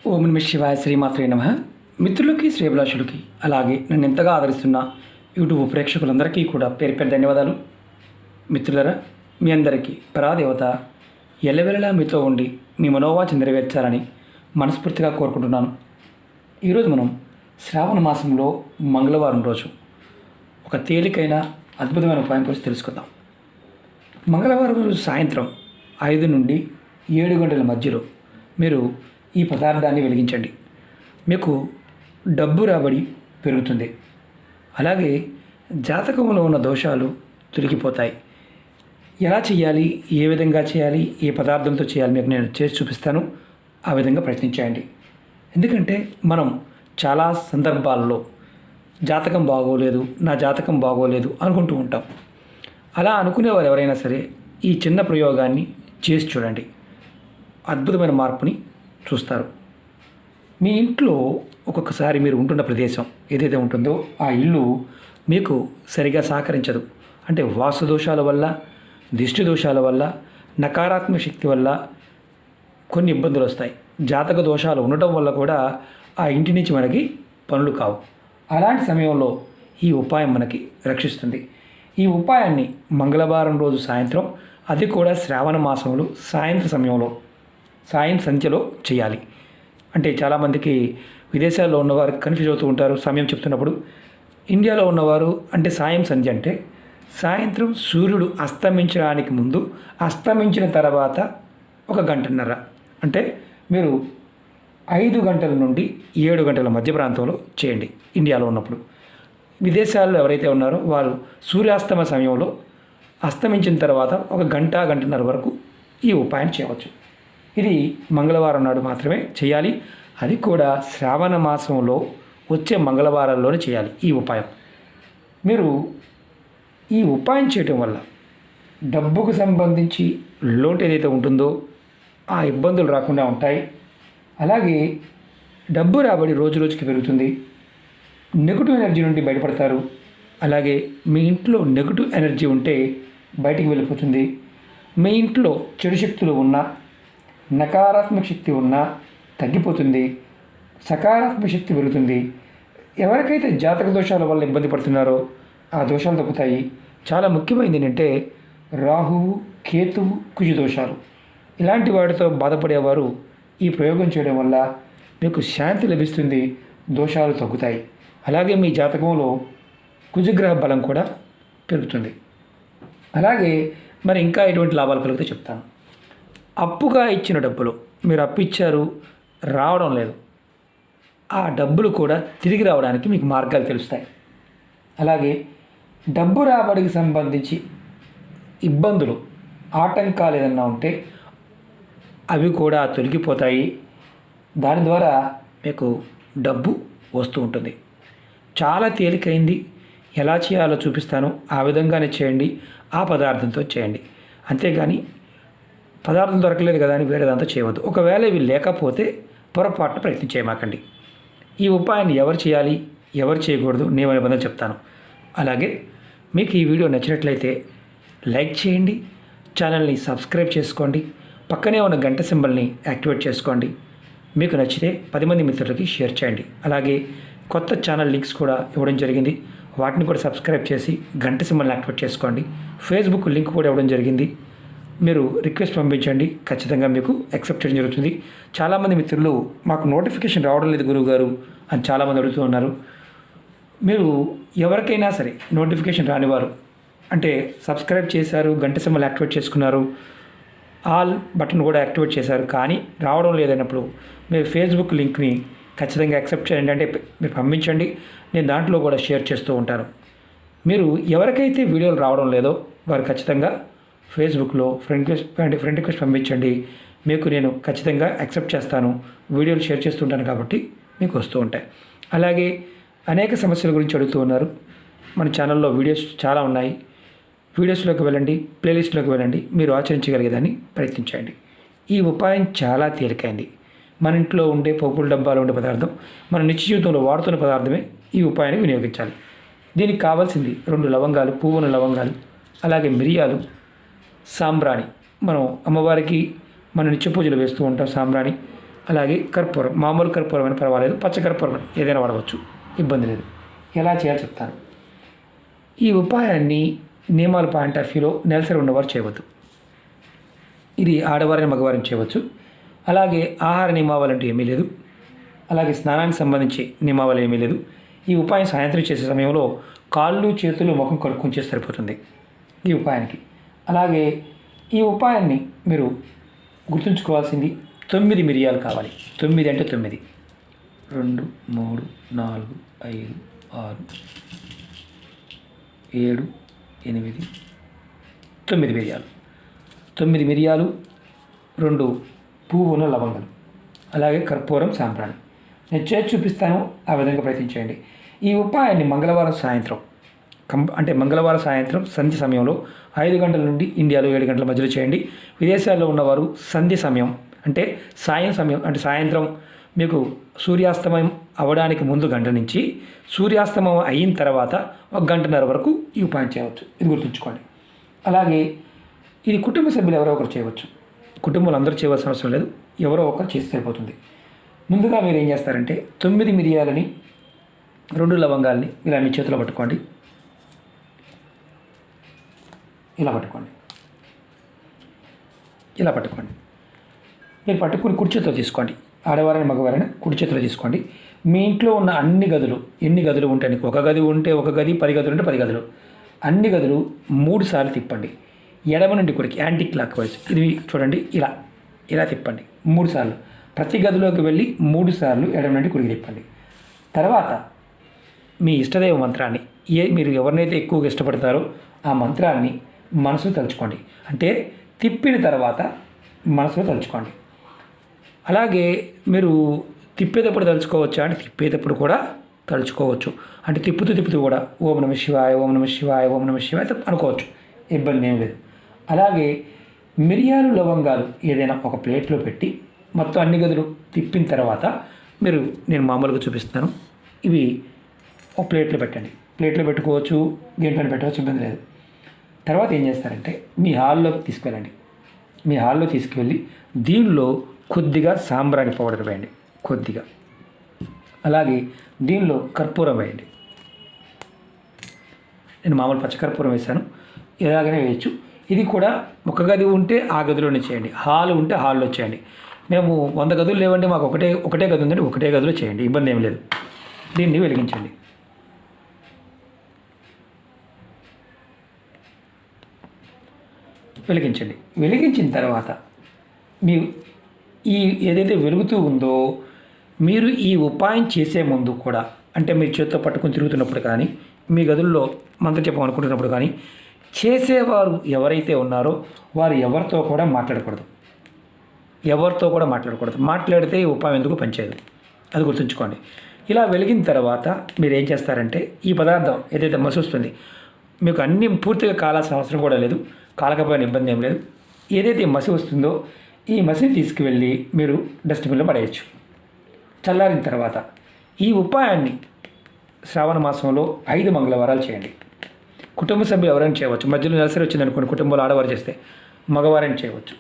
ఓం నమ శివాయ శ్రీమాత్రే నమ. మిత్రులకి శ్రేభిలాషులకి అలాగే నన్ను ఎంతగా ఆదరిస్తున్న యూట్యూబ్ ప్రేక్షకులందరికీ కూడా పేరు పేరు ధన్యవాదాలు. మిత్రులరా, మీ అందరికీ పరాదేవత ఎల్లవెల్లలా మీతో ఉండి మీ మనోవాంఛ నెరవేర్చాలని మనస్ఫూర్తిగా కోరుకుంటున్నాను. ఈరోజు మనం శ్రావణ మాసంలో మంగళవారం రోజు ఒక తేలికైన అద్భుతమైన ఉపాయం గురించి తెలుసుకుందాం. మంగళవారం రోజు సాయంత్రం 5 నుండి 7 గంటల మధ్యలో మీరు ఈ పదార్థాన్ని వెలిగించండి. మీకు డబ్బు రాబడి పెరుగుతుంది. అలాగే జాతకంలో ఉన్న దోషాలు తొలగిపోతాయి. ఎలా చేయాలి, ఏ విధంగా చేయాలి, ఏ పదార్థంతో చేయాలి మీకు నేను చేసి చూపిస్తాను. ఆ విధంగా ప్రయత్నించండి. ఎందుకంటే మనం చాలా సందర్భాల్లో జాతకం బాగోలేదు, నా జాతకం బాగోలేదు అనుకుంటూ ఉంటాం. అలా అనుకునేవారు ఎవరైనా సరే ఈ చిన్న ప్రయోగాన్ని చేసి చూడండి. అద్భుతమైన మార్పుని చూస్తారు. మీ ఇంట్లో ఒక్కొక్కసారి మీరు ఉంటున్న ప్రదేశం ఏదైతే ఉంటుందో ఆ ఇల్లు మీకు సరిగా సహకరించదు. అంటే వాస్తు దోషాల వల్ల, దిష్టి దోషాల వల్ల, నకారాత్మక శక్తి వల్ల కొన్ని ఇబ్బందులు వస్తాయి. జాతక దోషాలు ఉండటం వల్ల కూడా ఆ ఇంటి నుంచి మనకి పనులు కావు. అలాంటి సమయంలో ఈ ఉపాయం మనకి రక్షిస్తుంది. ఈ ఉపాయాన్ని మంగళవారం రోజు సాయంత్రం, అది కూడా శ్రావణ మాసంలో సాయం సంధ్యలో చేయాలి. అంటే చాలామందికి విదేశాల్లో ఉన్నవారు కన్ఫ్యూజ్ అవుతూ ఉంటారు సమయం చెప్తున్నప్పుడు. ఇండియాలో ఉన్నవారు అంటే సాయం సంధ్య అంటే సాయంత్రం సూర్యుడు అస్తమించడానికి ముందు, అస్తమించిన తర్వాత 1 గంటన్నర, అంటే మీరు 5 గంటల నుండి 7 గంటల మధ్య ప్రాంతంలో చేయండి ఇండియాలో ఉన్నప్పుడు. విదేశాల్లో ఎవరైతే ఉన్నారో వారు సూర్యాస్తమ సమయంలో అస్తమించిన తర్వాత 1 గంట, గంటన్నర వరకు ఈ ఉపాయం చేయవచ్చు. ఇది మంగళవారం నాడు మాత్రమే చేయాలి. అది కూడా శ్రావణ మాసంలో వచ్చే మంగళవారాల్లోనే చేయాలి ఈ ఉపాయం. మీరు ఈ ఉపాయం చేయటం వల్ల డబ్బుకు సంబంధించి లోటు ఏదైతే ఉంటుందో ఆ ఇబ్బందులు రాకుండా ఉంటాయి. అలాగే డబ్బు రాబడి రోజు రోజుకి పెరుగుతుంది. నెగిటివ్ ఎనర్జీ నుండి బయటపడతారు. అలాగే మీ ఇంట్లో నెగిటివ్ ఎనర్జీ ఉంటే బయటికి వెళ్ళిపోతుంది. మీ ఇంట్లో చెడు శక్తులు ఉన్నా, నకారాత్మక శక్తి ఉన్నా తగ్గిపోతుంది. సకారాత్మక శక్తి పెరుగుతుంది. ఎవరికైతే జాతక దోషాల వల్ల ఇబ్బంది పడుతున్నారో ఆ దోషాలు తగ్గుతాయి. చాలా ముఖ్యమైనది ఏంటంటే రాహువు, కేతువు, కుజు దోషాలు, ఇలాంటి వాటితో బాధపడేవారు ఈ ప్రయోగం చేయడం వల్ల మీకు శాంతి లభిస్తుంది, దోషాలు తగ్గుతాయి. అలాగే మీ జాతకంలో కుజగ్రహ బలం కూడా పెరుగుతుంది. అలాగే మరి ఇంకా ఎటువంటి లాభాలు కలిగితే చెప్తాను. అప్పుగా ఇచ్చిన డబ్బులు మీరు అప్పు ఇచ్చారు, రావడం లేదు, ఆ డబ్బులు కూడా తిరిగి రావడానికి మీకు మార్గాలు తెలుస్తాయి. అలాగే డబ్బు రాబడికి సంబంధించి ఇబ్బందులు, ఆటంకాలు ఏదన్నా ఉంటే అవి కూడా తొలగిపోతాయి. దాని ద్వారా మీకు డబ్బు వస్తూ ఉంటుంది. చాలా తేలికైంది. ఎలా చేయాలో చూపిస్తాను. ఆ విధంగానే చేయండి. ఆ పదార్థంతో చేయండి. అంతేగాని పదార్థం దొరకలేదు కదా అని వేరే దాంతో చేయవద్దు. ఒకవేళ ఇవి లేకపోతే పొరపాటున ప్రయత్నం చేయమాకండి. ఈ ఉపాయాన్ని ఎవరు చేయాలి, ఎవరు చేయకూడదు నియమ నిబంధనలు చెప్తాను. అలాగే మీకు ఈ వీడియో నచ్చినట్లయితే లైక్ చేయండి, ఛానల్ని సబ్స్క్రైబ్ చేసుకోండి, పక్కనే ఉన్న గంట సింబల్ని యాక్టివేట్ చేసుకోండి. మీకు నచ్చితే 10 మంది మిత్రులకి షేర్ చేయండి. అలాగే కొత్త ఛానల్ లింక్స్ కూడా ఇవ్వడం జరిగింది. వాటిని కూడా సబ్స్క్రైబ్ చేసి గంట సింబల్ని యాక్టివేట్ చేసుకోండి. ఫేస్బుక్ లింక్ కూడా ఇవ్వడం జరిగింది. మీరు రిక్వెస్ట్ పంపించండి, ఖచ్చితంగా మీకు యాక్సెప్ట్ చేయడం జరుగుతుంది. చాలామంది మిత్రులు మాకు నోటిఫికేషన్ రావడం లేదు గురువుగారు అని చాలామంది అడుగుతూ ఉన్నారు. మీరు ఎవరికైనా సరే నోటిఫికేషన్ రానివారు అంటే సబ్స్క్రైబ్ చేశారు, గంట సింబల్ యాక్టివేట్ చేసుకున్నారు, ఆల్ బటన్ కూడా యాక్టివేట్ చేశారు, కానీ రావడం లేదన్నప్పుడు మీరు ఫేస్బుక్ లింక్ని ఖచ్చితంగా యాక్సెప్ట్ చేయండి. అంటే మీరు పంపించండి, నేను దాంట్లో కూడా షేర్ చేస్తూ ఉంటాను. మీరు ఎవరికైతే వీడియోలు రావడం లేదో వారు ఖచ్చితంగా ఫేస్బుక్లో ఫ్రెండ్ రిక్వెస్ట్ పంపించండి. మీకు నేను ఖచ్చితంగా యాక్సెప్ట్ చేస్తాను. వీడియోలు షేర్ చేస్తుంటాను కాబట్టి మీకు వస్తూ ఉంటాయి. అలాగే అనేక సమస్యల గురించి అడుగుతూ ఉన్నారు. మన ఛానల్లో వీడియోస్ చాలా ఉన్నాయి. వీడియోస్లోకి వెళ్ళండి, ప్లేలిస్ట్లోకి వెళ్ళండి, మీరు ఆచరించగలిగేదాన్ని ప్రయత్నించండి. ఈ ఉపాయం చాలా తేలికైంది. మన ఇంట్లో ఉండే పోపుల డబ్బాలో ఉండే పదార్థం, మన నిత్య జీవితంలో వాడుతున్న పదార్థమే ఈ ఉపాయాన్ని వినియోగించాలి. దీనికి కావాల్సింది 2 లవంగాలు, పువ్వున లవంగాలు, అలాగే మిరియాలు, సాంబ్రాణి. మనం అమ్మవారికి మన నిత్య పూజలు వేస్తూ ఉంటాం సాంబ్రాణి. అలాగే కర్పూరం, మామూలు కర్పూరం అయినా పర్వాలేదు, పచ్చ కర్పూరం ఏదైనా వాడవచ్చు, ఇబ్బంది లేదు. ఎలా చేయాలో చెప్తాను. ఈ ఉపాయాన్ని నియమాల పాయింట్ ఆఫ్ వ్యూలో నెలసరి ఉన్నవారు చేయవద్దు. ఇది ఆడవారిని మగవారిని చేయవచ్చు. అలాగే ఆహార నియమావళి అంటూ ఏమీ లేదు. అలాగే స్నానానికి సంబంధించి నియమావళి ఏమీ లేదు. ఈ ఉపాయం సాయంత్రం చేసే సమయంలో కాళ్ళు చేతులు ముఖం కడుక్కొని చేస్తే సరిపోతుంది ఈ ఉపాయానికి. అలాగే ఈ ఉపాయాన్ని మీరు గుర్తుంచుకోవాల్సింది 9 మిరియాలు కావాలి. 9 అంటే 9, 2, 3, 4, 5, 6, 7, 8, 9 మిరియాలు. 9 మిరియాలు, 2 పువ్వుల లవంగాలు, అలాగే కర్పూరం, సాంబ్రాణి. నేను చేసి చూపిస్తాను, ఆ విధంగా ప్రయత్నించండి. ఈ ఉపాయాన్ని మంగళవారం సాయంత్రం మంగళవారం సాయంత్రం సంధ్య సమయంలో 5 గంటల నుండి ఇండియాలో 7 గంటల మధ్యలో చేయండి. విదేశాల్లో ఉన్నవారు సంధ్య సమయం అంటే సాయంత్రం మీకు సూర్యాస్తమయం అవ్వడానికి ముందు గంట నుంచి సూర్యాస్తమయం అయిన తర్వాత 1 గంటన్నర వరకు ఈ ఉపాయం చేయవచ్చు. ఇది గుర్తుంచుకోండి. అలాగే ఇది కుటుంబ సభ్యులు ఎవరో ఒకరు చేయవచ్చు. కుటుంబంలో అందరూ చేయవలసిన అవసరం లేదు, ఎవరో ఒకరు చేస్తే సరిపోతుంది. ముందుగా మీరు ఏం చేస్తారంటే 9 మిరియాలని, 2 లవంగాల్ని ఇలా మీ చేతిలో పట్టుకోండి. ఇలా పట్టుకోండి. మీరు పట్టుకుని కుడి చేతిలో తీసుకోండి. ఆడవారైనా మగవారైనా కుడి చేతిలో తీసుకోండి. మీ ఇంట్లో ఉన్న అన్ని గదులు, ఎన్ని గదులు ఉంటాయి, ఒక గది ఉంటే ఒక గది, 10 గదులు ఉంటే 10 గదులు, అన్ని గదులు 3 సార్లు తిప్పండి. ఎడమ నుండి కుడికి యాంటీ క్లాక్ వైజ్. ఇది చూడండి, ఇలా తిప్పండి 3 సార్లు. ప్రతి గదిలోకి వెళ్ళి 3 సార్లు ఎడమ నుండి కుడికి తిప్పండి. తర్వాత మీ ఇష్టదైవ మంత్రాన్ని, మీరు ఎవరినైతే ఎక్కువగా ఇష్టపడతారో ఆ మంత్రాన్ని మనసులో తలుచుకోండి. అంటే తిప్పిన తర్వాత మనసులో తలుచుకోండి. అలాగే మీరు తిప్పేటప్పుడు తలుచుకోవచ్చా అంటే తిప్పేటప్పుడు కూడా తలుచుకోవచ్చు. అంటే తిప్పుతూ కూడా ఓం నమః శివాయ, ఓం నమః శివాయ, ఓం నమః శివాయ అనుకోవచ్చు, ఇబ్బంది ఏం లేదు. అలాగే మిరియాలు, లవంగాలు ఏదైనా ఒక ప్లేట్లో పెట్టి మొత్తం అన్ని గదులు తిప్పిన తర్వాత నేను మామూలుగా చూపిస్తున్నాను, ఇవి ఒక ప్లేట్లో పెట్టండి. ప్లేట్లో పెట్టుకోవచ్చు, దీంట్లో పెట్టవచ్చు, ఇబ్బంది లేదు. తర్వాత ఏం చేస్తారంటే మీ హాల్లోకి తీసుకెళ్ళండి. మీ హాల్లో తీసుకువెళ్ళి దీనిలో కొద్దిగా సాంబ్రాణి పౌడర్ వేయండి, కొద్దిగా. అలాగే దీనిలో కర్పూరం వేయండి. నేను మామూలు పచ్చకర్పూరం వేసాను, ఇలాగనే వేయచ్చు. ఇది కూడా ఒక గది ఉంటే ఆ గదిలోనే చేయండి, హాల్ ఉంటే హాల్లో చేయండి. మేము 100 గదులు లేవండి, మాకు ఒకటే గది ఉందండి, ఒకటే గదిలో చేయండి, ఇబ్బంది ఏం లేదు. దీన్ని వెలిగించండి. వెలిగించిన తర్వాత ఏదైతే వెలుగుతూ ఉందో మీరు ఈ ఉపాయం చేసే ముందు కూడా, అంటే మీరు చేత్తో పట్టుకుని తిరుగుతున్నప్పుడు కానీ, మీ గదుల్లో మంత్ర జపం అనుకుంటున్నప్పుడు కానీ, చేసేవారు ఎవరైతే ఉన్నారో వారు ఎవరితో కూడా మాట్లాడకూడదు. మాట్లాడితే ఈ ఉపాయం ఎందుకు పనిచేయదు, అది గుర్తుంచుకోండి. ఇలా వెలిగిన తర్వాత మీరు ఏం చేస్తారంటే ఈ పదార్థం ఏదైతే మసి వస్తుంది, మీకు అన్నీ పూర్తిగా కాలాల్సిన అవసరం కూడా లేదు, కాలకపోయిన ఇబ్బంది ఏం లేదు. ఏదైతే మసి వస్తుందో ఈ మసిని తీసుకువెళ్ళి మీరు డస్ట్బిన్లో పడేయచ్చు. చల్లారిన తర్వాత ఈ ఉపాయాన్ని శ్రావణ మాసంలో 5 మంగళవారాలు చేయండి. కుటుంబ సభ్యులు ఎవరైనా చేయవచ్చు. మధ్యలో నెలసరి వచ్చిందనుకోండి, కుటుంబంలో ఆడవారు చేస్తే మగవారైనా చేయవచ్చు.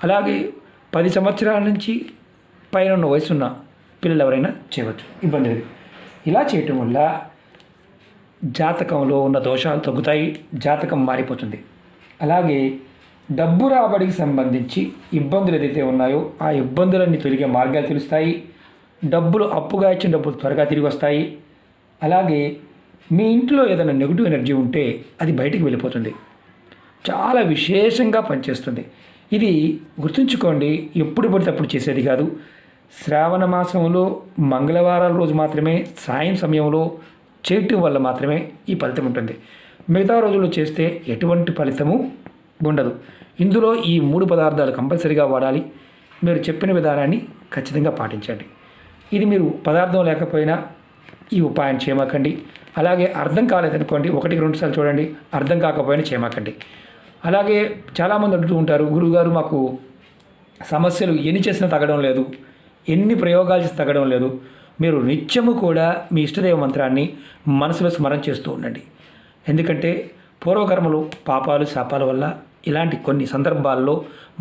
అలాగే 10 సంవత్సరాల నుంచి పైన ఉన్న వయసున్న పిల్లలు ఎవరైనా చేయవచ్చు, ఇబ్బంది లేదు. ఇలా చేయటం వల్ల జాతకంలో ఉన్న దోషాలు తగ్గుతాయి, జాతకం మారిపోతుంది. అలాగే డబ్బు రాబడికి సంబంధించి ఇబ్బందులు ఏదైతే ఉన్నాయో ఆ ఇబ్బందులన్నీ తొలగే మార్గాలు తెలుస్తాయి. డబ్బులు అప్పుగా ఇచ్చిన డబ్బులు త్వరగా తిరిగి వస్తాయి. అలాగే మీ ఇంట్లో ఏదైనా నెగిటివ్ ఎనర్జీ ఉంటే అది బయటికి వెళ్ళిపోతుంది, చాలా విశేషంగా పనిచేస్తుంది. ఇది గుర్తుంచుకోండి, ఎప్పుడు పడితే అప్పుడు చేసేది కాదు. శ్రావణ మాసంలో మంగళవారాల రోజు మాత్రమే సాయం సమయంలో చేయటం వల్ల మాత్రమే ఈ ఫలితం ఉంటుంది. మిగతా రోజుల్లో చేస్తే ఎటువంటి ఫలితము ఉండదు. ఇందులో ఈ 3 పదార్థాలు కంపల్సరీగా వాడాలి. మీరు చెప్పిన విధానాన్ని ఖచ్చితంగా పాటించండి. ఇది మీరు పదార్థం లేకపోయినా ఈ ఉపాయం చేయమాకండి. అలాగే అర్థం కాలేదనుకోండి, 1-2 సార్లు చూడండి, అర్థం కాకపోయినా చేయమాకండి. అలాగే చాలామంది అడుగుతూ ఉంటారు, గురువుగారు మాకు సమస్యలు ఎన్ని చేసినా తగ్గడం లేదు, ఎన్ని ప్రయోగాలు చేసి తగ్గడం లేదు. మీరు నిత్యము కూడా మీ ఇష్టదైవ మంత్రాన్ని మనసులో స్మరణ చేస్తూ ఉండండి. ఎందుకంటే పూర్వకర్మలు, పాపాలు, శాపాల వల్ల ఇలాంటి కొన్ని సందర్భాల్లో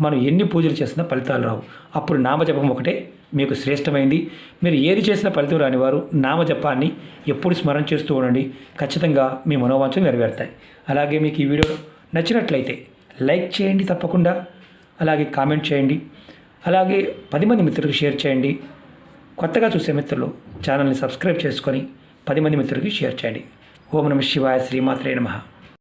మనం ఎన్ని పూజలు చేసినా ఫలితాలు రావు. అప్పుడు నామజపం ఒకటే మీకు శ్రేష్టమైంది. మీరు ఏది చేసినా ఫలితం రాని వారు నామజపాన్ని ఎప్పుడు స్మరణ చేస్తూ ఉండండి. ఖచ్చితంగా మీ మనోవాంఛలు నెరవేరుతాయి. అలాగే మీకు ఈ వీడియో నచ్చినట్లయితే లైక్ చేయండి తప్పకుండా. అలాగే కామెంట్ చేయండి. అలాగే 10 మంది మిత్రులకు షేర్ చేయండి. కొత్తగా చూసే మిత్రులు ఛానల్ని సబ్స్క్రైబ్ చేసుకొని 10 మంది మిత్రులకి షేర్ చేయండి. ఓం నమః శివాయ. శ్రీమాత్రే నమః.